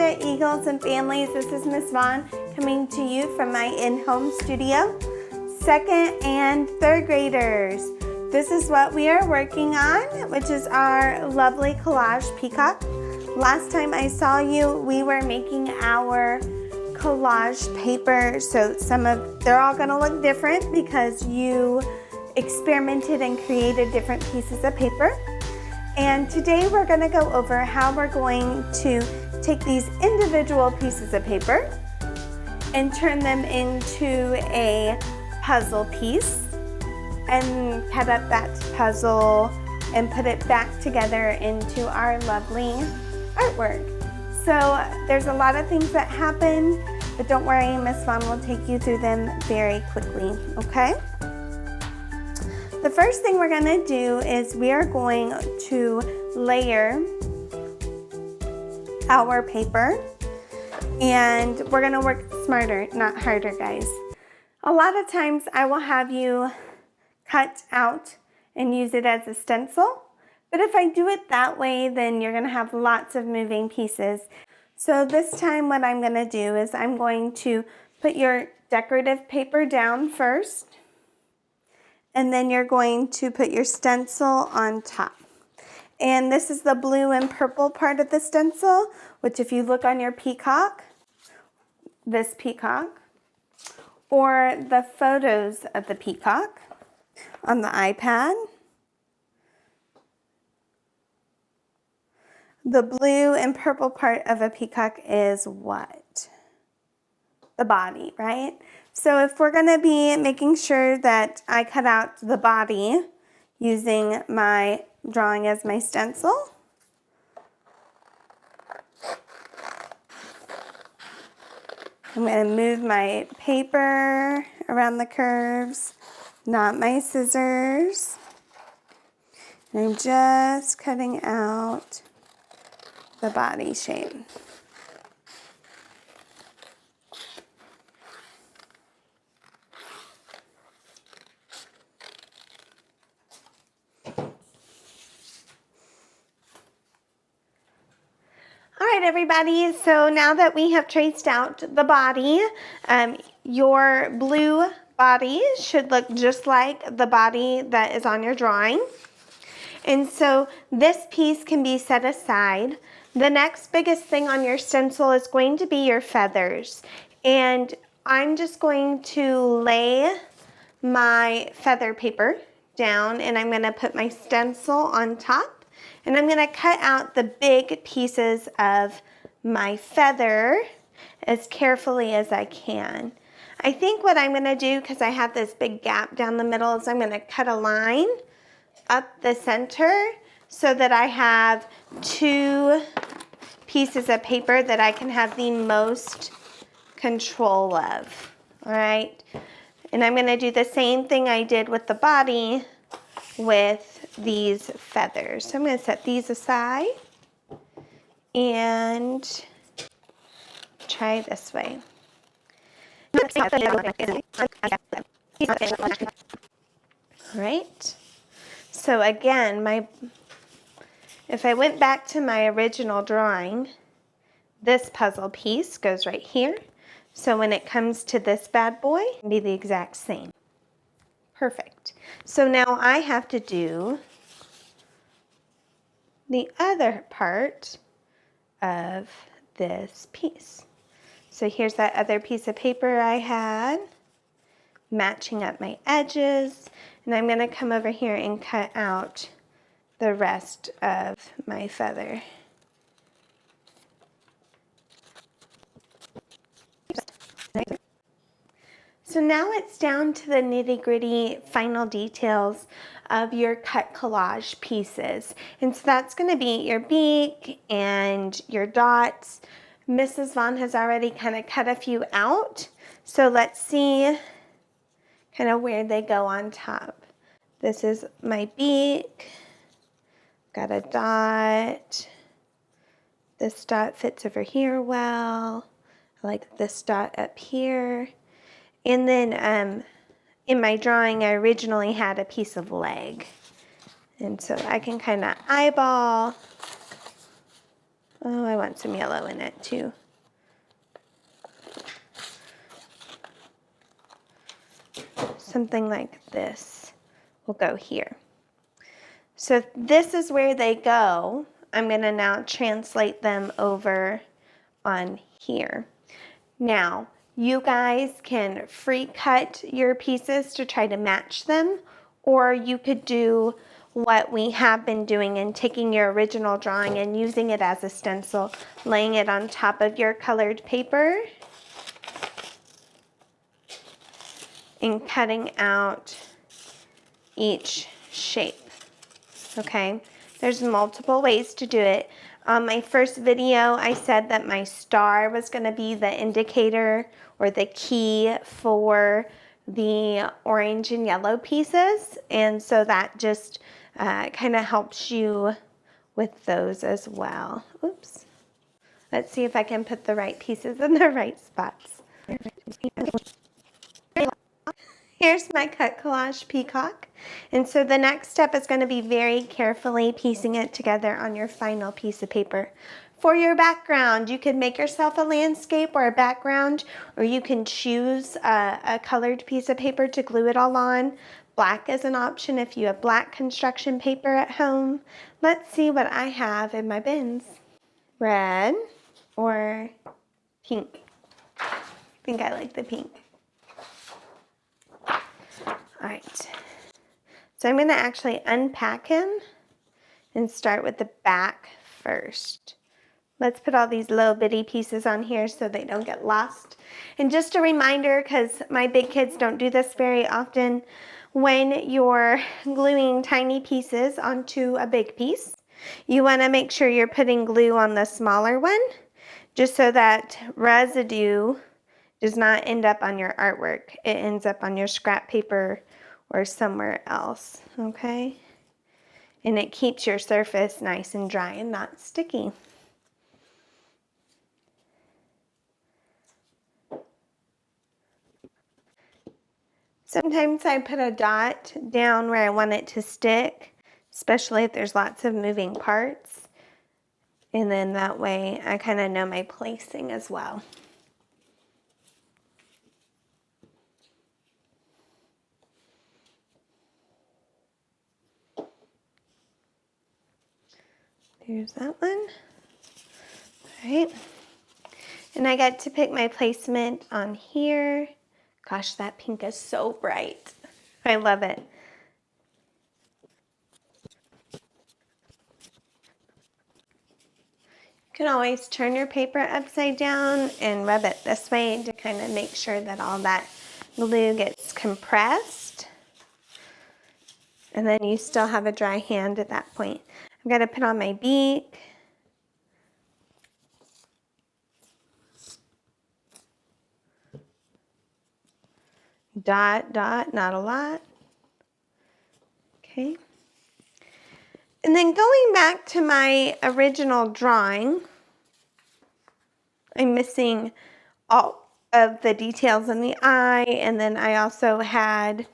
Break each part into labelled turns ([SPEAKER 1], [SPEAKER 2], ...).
[SPEAKER 1] Georgia Eagles and families. This is Miss Vaughn coming to you from my in-home studio. Second and third graders, this is what we are working on, which is our lovely collage peacock. Last time I saw you, we were making our collage paper, so they're all gonna look different because you experimented and created different pieces of paper. And today we're gonna go over how we're going to take these individual pieces of paper and turn them into a puzzle piece and cut up that puzzle and put it back together into our lovely artwork. So there's a lot of things that happen, but don't worry, Miss Vaughn will take you through them very quickly, okay? The first thing we're gonna do is we are going to layer our paper, and we're gonna work smarter, not harder, guys. A lot of times I will have you cut out and use it as a stencil, but if I do it that way, then you're gonna have lots of moving pieces. So this time what I'm gonna do is I'm going to put your decorative paper down first, and then you're going to put your stencil on top. And this is the blue and purple part of the stencil, which if you look on your peacock, this peacock, or the photos of the peacock on the iPad, the blue and purple part of a peacock is what? The body, right? So if we're gonna be making sure that I cut out the body using my drawing as my stencil, I'm gonna move my paper around the curves, not my scissors. And I'm just cutting out the body shape. All right, everybody, so now that we have traced out the body, your blue body should look just like the body that is on your drawing. And so this piece can be set aside. The next biggest thing on your stencil is going to be your feathers. And I'm just going to lay my feather paper down, and I'm gonna put my stencil on top. And I'm gonna cut out the big pieces of my feather as carefully as I can. I think what I'm gonna do, because I have this big gap down the middle, is I'm gonna cut a line up the center so that I have two pieces of paper that I can have the most control of, all right? And I'm gonna do the same thing I did with the body with these feathers. So I'm going to set these aside and try this way. All right. So again, if I went back to my original drawing, this puzzle piece goes right here. So when it comes to this bad boy, it'll be the exact same. Perfect. So now I have to do the other part of this piece. So here's that other piece of paper I had, matching up my edges, and I'm going to come over here and cut out the rest of my feather. So now it's down to the nitty-gritty final details of your cut collage pieces. And so that's gonna be your beak and your dots. Mrs. Vaughn has already kind of cut a few out. So let's see kind of where they go on top. This is my beak, got a dot. This dot fits over here well. I like this dot up here. And then in my drawing, I originally had a piece of leg. And so I can kind of eyeball Oh, I want some yellow in it too. Something like this will go here. So this is where they go. I'm going to now translate them over on here. Now, you guys can free cut your pieces to try to match them, or you could do what we have been doing and taking your original drawing and using it as a stencil, laying it on top of your colored paper and cutting out each shape. Okay, there's multiple ways to do it. On my first video, I said that my star was going to be the indicator or the key for the orange and yellow pieces, and so that just kind of helps you with those as well. Oops. Let's see if I can put the right pieces in the right spots. Here's my cut collage peacock. And so the next step is going to be very carefully piecing it together on your final piece of paper. For your background, you can make yourself a landscape or a background, or you can choose a colored piece of paper to glue it all on. Black is an option if you have black construction paper at home. Let's see what I have in my bins. Red or pink? I think I like the pink. All right, so I'm going to actually unpack him and start with the back first. Let's put all these little bitty pieces on here so they don't get lost. And just a reminder, because my big kids don't do this very often, when you're gluing tiny pieces onto a big piece, you want to make sure you're putting glue on the smaller one, just so that residue does not end up on your artwork. It ends up on your scrap paper or somewhere else, okay? And it keeps your surface nice and dry and not sticky. Sometimes I put a dot down where I want it to stick, especially if there's lots of moving parts. And then that way I kind of know my placing as well. There's that one. All right. And I got to pick my placement on here. Gosh, that pink is so bright. I love it. You can always turn your paper upside down and rub it this way to kind of make sure that all that glue gets compressed. And then you still have a dry hand at that point. I'm going to put on my beak. Dot, dot, not a lot. Okay. And then going back to my original drawing, I'm missing all of the details in the eye, and then I also had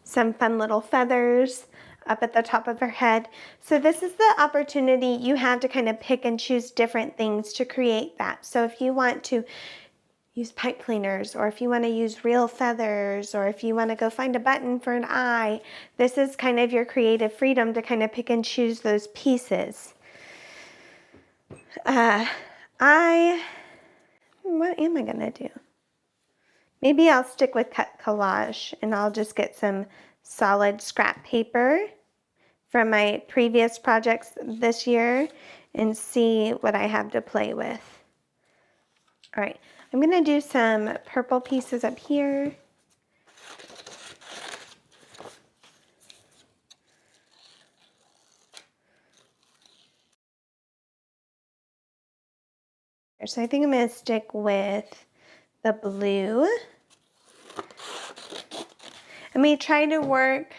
[SPEAKER 1] some fun little feathers up at the top of her head. So this is the opportunity you have to kind of pick and choose different things to create that. So if you want to use pipe cleaners, or if you want to use real feathers, or if you want to go find a button for an eye, this is kind of your creative freedom to kind of pick and choose those pieces. What am I gonna do? Maybe I'll stick with cut collage and I'll just get some solid scrap paper from my previous projects this year and see what I have to play with. All right, I'm gonna do some purple pieces up here. So I think I'm gonna stick with the blue. I'm gonna try to work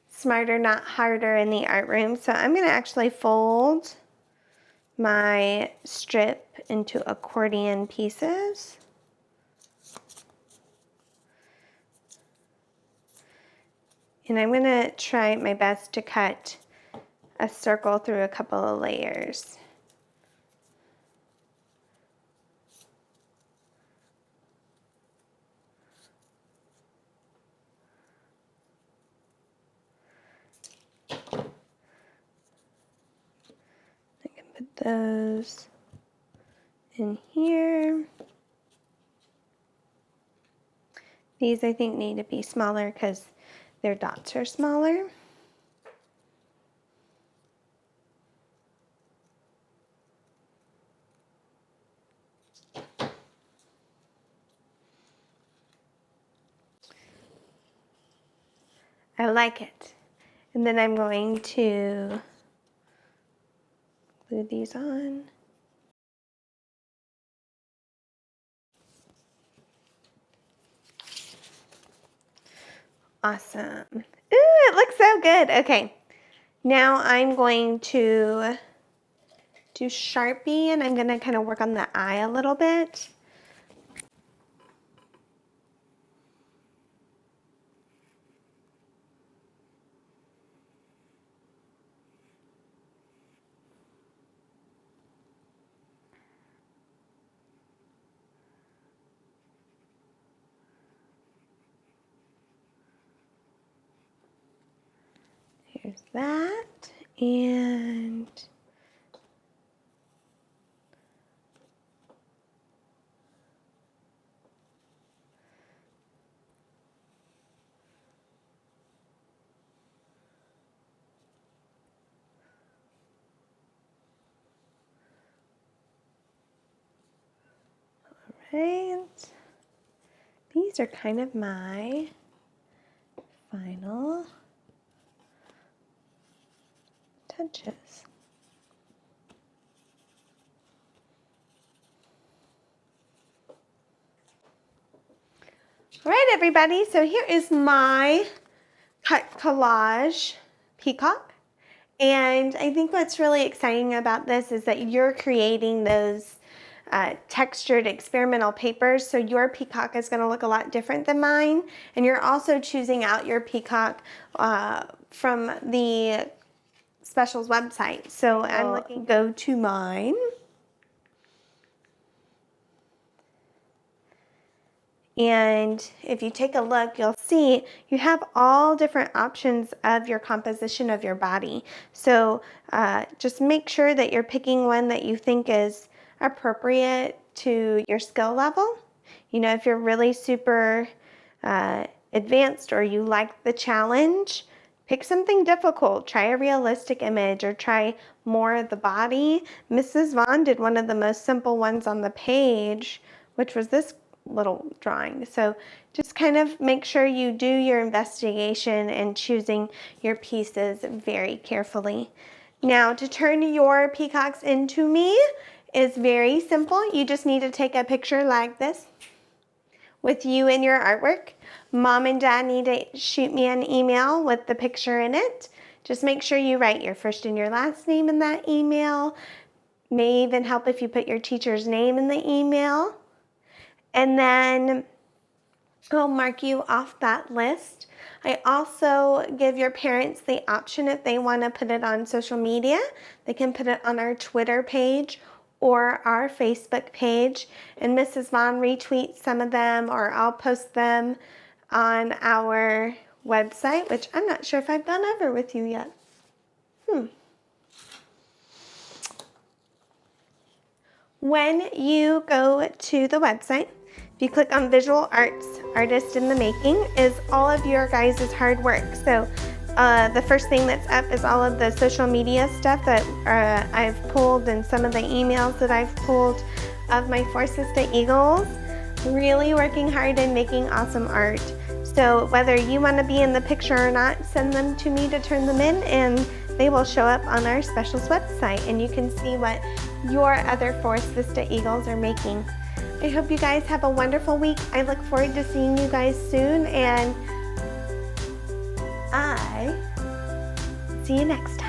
[SPEAKER 1] smarter, not harder in the art room. So I'm gonna actually fold my strip into accordion pieces. And I'm gonna try my best to cut a circle through a couple of layers. those in here. These I think need to be smaller because their dots are smaller. I like it. And then I'm going to glue these on. Awesome. Ooh, it looks so good. Okay, now I'm going to do Sharpie, and I'm gonna kind of work on the eye a little bit. Here's that, and right. These are kind of my final touches. All right, everybody, so here is my cut collage peacock. And I think what's really exciting about this is that you're creating those textured experimental papers, so your peacock is going to look a lot different than mine, and you're also choosing out your peacock from the Specials website. So I'm looking, go to mine. And if you take a look, you'll see you have all different options of your composition of your body. So just make sure that you're picking one that you think is appropriate to your skill level. You know, if you're really super advanced or you like the challenge, pick something difficult. Try a realistic image or try more of the body. Mrs. Vaughn did one of the most simple ones on the page, which was this little drawing. So just kind of make sure you do your investigation and choosing your pieces very carefully. Now, to turn your peacocks into me is very simple. You just need to take a picture like this with you and your artwork. Mom and Dad need to shoot me an email with the picture in it. Just make sure you write your first and your last name in that email. May even help if you put your teacher's name in the email. And then I'll mark you off that list. I also give your parents the option, if they want to put it on social media, they can put it on our Twitter page or our Facebook page, and Mrs. Vaughn retweets some of them, or I'll post them on our website, which I'm not sure if I've gone over with you yet. When you go to the website, if you click on Visual Arts, Artist in the Making, is all of your guys' hard work. So the first thing that's up is all of the social media stuff that I've pulled, and some of the emails that I've pulled of my 4 sister eagles, really working hard and making awesome art. So whether you want to be in the picture or not, send them to me to turn them in, and they will show up on our Specials website, and you can see what your other 4 sister eagles are making. I hope you guys have a wonderful week. I look forward to seeing you guys soon, and I see you next time.